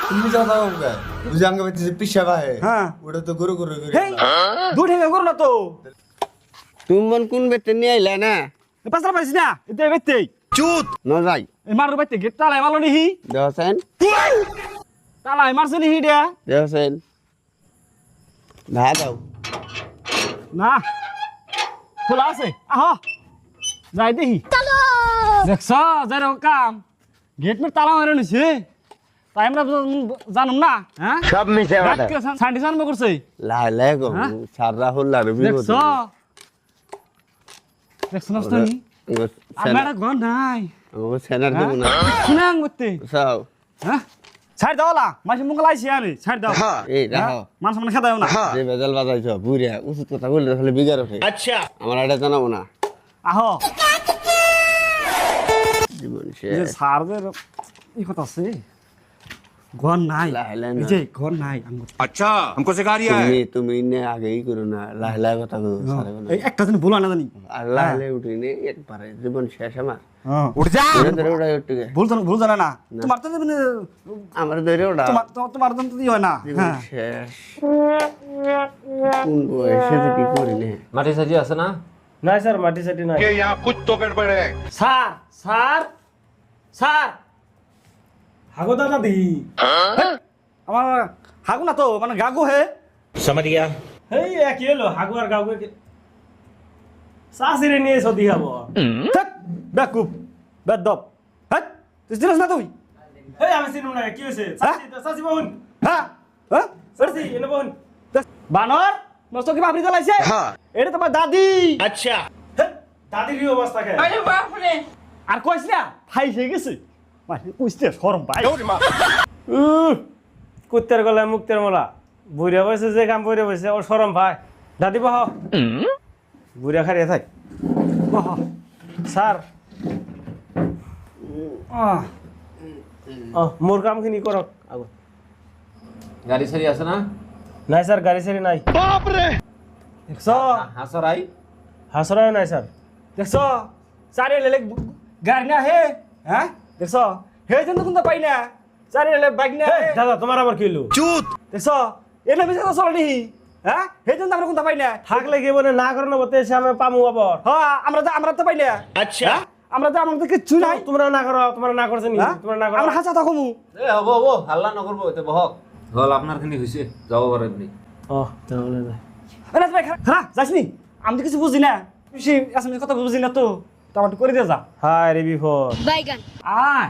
তুমি যাও দাও কে বুঝে আঙ্গে বেতে পিছা বাহে হ্যাঁ ওটা তো গরু গরু করে হেই দুই ঠেঙ্গা করো না তো তুমি মন কোন বেতে নিয়ে আইলা না পাঁচটা পাইছি না এটা বেতে চুত ন যাই এই মারুর বাইতে গেট তালাই মারলো নিহি দেওছেন তালাই মারছে নিহি দিয়া দেওছেন ধা দাও না খোলা আছে আহ যাই দেখি দেখছ যাই রকম কাম গেট মে তালা মারে নিছে তাই আমরা জানুম না হ্যাঁ সব মিছে সান্ডি জানবো করছে লাই লাই গো হ্যাঁ? সার রাহুল আর বিপদ দেখছ দেখছ না তুই আমার ঘর নাই ও সেনার দেব না শুনাং করতে সাও হ্যাঁ ছাড় দাও লা মাসি মঙ্গল আইছি আরে ছাড় দাও এই রাখো মানুষ মানে খেদাও না যে বেজাল বাজাইছ বুড়িয়া উচিত কথা বললে তাহলে বিগার ওঠে আচ্ছা আমার এটা জানাবো না আহো জীবন যে শেষ সারদের ই কথা আছে ঘর নাই লাইলা না। এই যে ঘর নাই अच्छा हमको सिखा रिया है তুমি তুমি নে আগেই করো না লাই লাই কথা কো সারে না এই একটা দিন ভুলা না জানি আর লাই লাই উঠি নে একবারে জীবন শেষ আমার উঠ যা ধরে ধরে উড়াই উঠে ভুল জানা না তোমার তো আমার ধরে ওটা তোমার তো ই হয় না জীবন হ্যাঁ শেষ কোন বয়সে যে কি করি নে মাটি সাজি আছে না নাই স্যার মাটি সাটি নাই कि यहाँ कुछ तो गड़बड़ है স্যার স্যার স্যার হাগো দাদা দি আমার হাগু না তো মানে গাগু হে समझ गया হেই কি হলো হাগু আর গাগু সাসিরে নিয়ে সদি হবো বেকুব বেদব হ্যাঁ তুই চিনিস না তুই হেই আমি চিনু না কি হইছে সাসি সাসি বোন হ্যাঁ হ্যাঁ সাসি এনে বোন বানর নষ্ট কি বাপরি জ্বালাইছে এটা তোমার দাদি আচ্ছা দাদির কি অবস্থা কে আর কইস না ফাইসে গেছে মানে কইতে শরম পাই কুত্তের গলায় মুক্তের মোলা বুড়া বসে যে কাম করে বসে ওর শরম ভাই দাদি বহ বুড়া খারিয়ে থাক স্যার মোর কামখিনি করক আগো গাড়ি সারি আছে না নাই স্যার গাড়ি সারি নাই দেখছ হাসরাই হাসরাও নাই স্যার দেখছ চারি লেলে গাড়ি না হে হ্যাঁ দেখছ হে জন্য কিন্তু পাই না চারি লেলে বাইক না হে দাদা তোমার আবার কি হলো চুত দেখছ এনে বেশি তো চলে নি হ্যাঁ হে জন্য আমরা কিন্তু পাই না থাকলে কি বলে না করে নেবো এসে আমি পামু আবার হ্যাঁ আমরা তো পাই না আচ্ছা আমরা তো কিচ্ছু নাই তোমরা না করো তোমরা না করছে নি হ্যাঁ? তোমরা না করো আমরা হাসা থাকবো এ হব হব হাল্লা নকরবো এতে বহক হল আপনার খানি হইছে যাব পারেন নি ও তাহলে যাই আরে ভাই খারাপ যাস নি আমি তো কিছু বুঝি না বেশি আসলে কথা বুঝি না তো টমাটো করে দিয়ে যা হাই রে বিফোর বাইগান আয়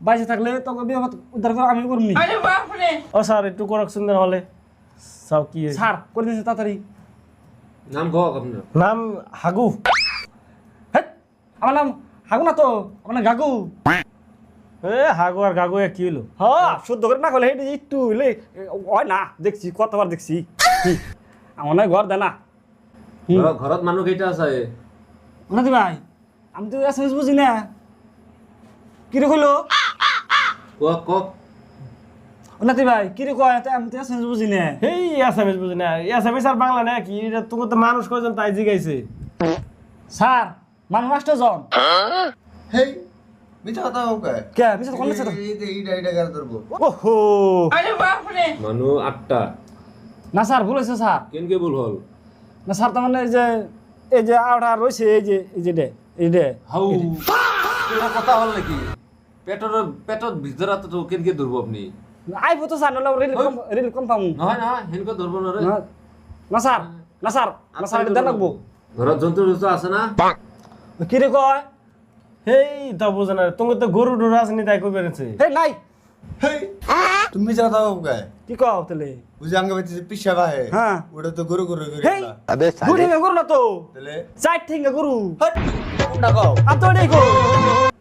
বাইসে থাকলে তোকে বিয়ে উদ্ধার করে আমি করবনি ও স্যার একটু করক সুন্দর হলে সব কি হয়েছে? ছাড় করে দিয়েছে তাড়াতাড়ি নাম কওক আপনার নাম হাগু হ্যাঁ আমার নাম হাগু না তো আমার নাম গাগু এ হাগু আর গাগু এ কি হলো হ্যাঁ শুদ্ধ করে না করলে হেঁটে একটু হইলে হয় না দেখছি কতবার দেখছি আমার নয় ঘর দে না ঘৰত মানুহ কেইটা আছে ওনাদি ভাই আমি তো এসএমএস বুঝি না কিরে কইলো কক কক ওনাদি ভাই কিরে কয় আমি তো এসএমএস বুঝি না এই আসামিস বুঝি না আসামিস আর বাংলা না কি এটা তুমি তো মানুষ কয়জন তাই জিগাইছে স্যার মানুষ মাস্টার জন হেই মিছা কথা কে কে বিশেষ কোন আছে তো এইটা গাড়ি ধরবো ওহো মানুহ 8টা না স্যার ভুল হয়েছে স্যার কেনকে ভুল হল না স্যার তার মানে এই যে আওটা রয়েছে এই যে হাউ এটা কথা হল নাকি পেটৰ ভিতৰত তো কেনকে ধরবো আপনি আইব তো স্যার নলে রিল কম পামু নহয় নহয় হেনকে ধরবো নরে না স্যার না স্যার না স্যার এটা দেন লাগবো ঘৰত জন্তু জন্তু আছে না কি রে কয় এই তা বুঝে না তুমি তো গরু ডুরু আসেনি তাই কই বেরেছে হে নাই হেই তুমি যাও দাও কে কি কও তাহলে বুঝে আঙ্গে বেতে পিছা বাহে হ্যাঁ ওটা তো গরু গরু করে হেই আবে দুই ঠেঙ্গা করো না তো তাহলে চার ঠেঙ্গা গরু হট কোনটা কও আমি তো এটাই কই